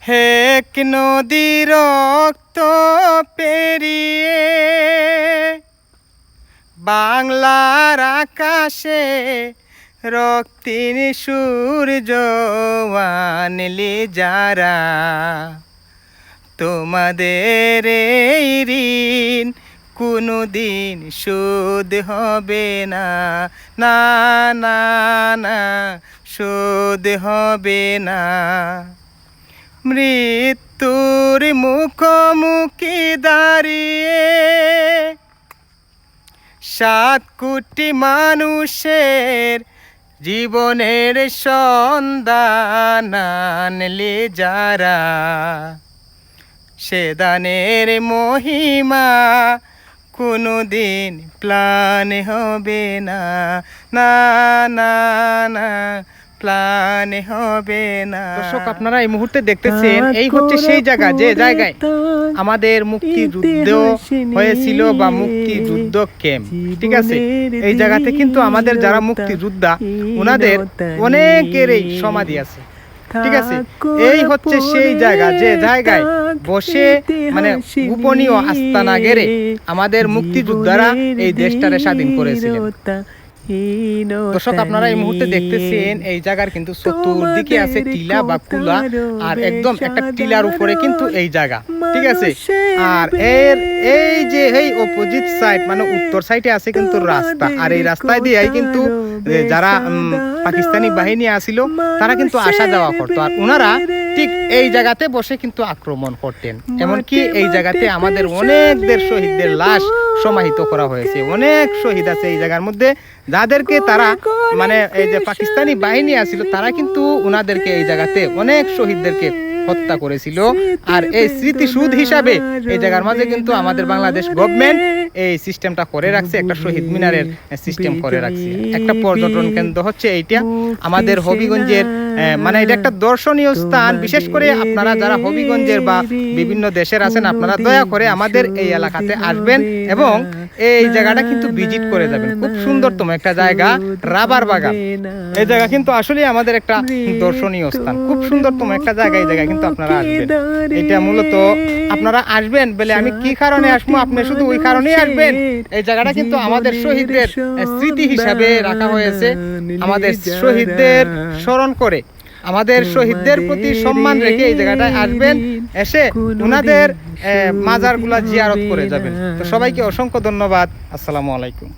এক নদী রক্ত পেরিয়ে বাংলার আকাশে রক্তিম সূর্য আনলি যারা, তোমাদের এই ঋণ কোনোদিন শোধ হবে না, না না না শোধ হবে না। মৃত্যুর মুখোমুখি দাঁড়িয়ে 7 কোটি মানুষের জীবনের সন্ধান আনলি যারা, সে দানের মহিমা কোনোদিন প্লান হবে না, না না না প্লান হবে না। দর্শক, আপনারা এই মুহূর্তে দেখতেছেন এই হচ্ছে সেই জায়গা যে জায়গায় আমাদের মুক্তিযুদ্ধ হয়েছিল বা মুক্তিযুদ্ধ ক্যাম্প। ঠিক আছে, এই জায়গাতে কিন্তু আমাদের যারা মুক্তিযোদ্ধা ওনাদের অনেকেরই সমাধি আছে। ঠিক আছে, এই হচ্ছে সেই জায়গা যে জায়গায় বসে মানে গোপনীয় আস্তানা গেড়ে আমাদের মুক্তিযোদ্ধারা এই দেশটারে স্বাধীন করেছিলেন। দর্শক, আপনারা এই মুহূর্তে দেখতেছেন এই জায়গার কিন্তু চতুর্দিকে আছে টিলা বা কুলা, আর একদম একটা টিলার উপরে কিন্তু এই জায়গা। ঠিক আছে, আর এই যে এই অপোজিট সাইড মানে উত্তর সাইডে আছে কিন্তু রাস্তা, আর এই রাস্তায় দিয়ে কিন্তু যারা পাকিস্তানি বাহিনী আসিল তারা কিন্তু আসা যাওয়া করতো, আর ওনারা ঠিক এই জায়গাতে বসে কিন্তু আক্রমণ করতেন। এমনকি এই জায়গাতে আমাদের অনেকদের শহীদদের লাশ সমাহিত করা হয়েছে। অনেক শহীদ আছে এই জায়গার মধ্যে, যাদেরকে তারা মানে এই যে পাকিস্তানি বাহিনী আসিল তারা কিন্তু ওনাদেরকে এই জায়গাতে অনেক শহীদদেরকে হত্যা করেছিল। আর এই স্মৃতিসৌধ হিসাবে এই জায়গার মাঝে কিন্তু আমাদের বাংলাদেশ গভর্নমেন্ট এই সিস্টেমটা করে রাখছে, একটা শহীদ মিনারের সিস্টেম করে রাখছে। একটা পর্যটন কেন্দ্র হচ্ছে এইটা আমাদের হবিগঞ্জের, মানে এটা একটা দর্শনীয় স্থান। বিশেষ করে আপনারা যারা হবিগঞ্জের বা বিভিন্ন দেশের আছেন আপনারা দয়া করে আমাদের এই এলাকাতে আসবেন এবং এই জায়গাটা কিন্তু ভিজিট করে যাবেন। খুব সুন্দরতম একটা জায়গা, রাবার বাগান। এই জায়গা কিন্তু আসলে আমাদের একটা দর্শনীয় স্থান, খুব সুন্দরতম একটা জায়গা। এই জায়গা কিন্তু আপনারা আসবেন, এটা মূলত আপনারা আসবেন বলে আমি কি কারণে আসবো, আপনি শুধু ওই কারণেই আসবেন। এই জায়গাটা কিন্তু আমাদের শহীদদের স্মৃতি হিসাবে রাখা হয়েছে। আমাদের শহীদদের স্মরণ করে, আমাদের শহীদদের প্রতি সম্মান রেখে এই জায়গাটায় আসবেন, এসে ওনাদের মাজারগুলা জিয়ারত করে যাবেন। তো সবাইকে অসংখ্য ধন্যবাদ। আসসালামু আলাইকুম।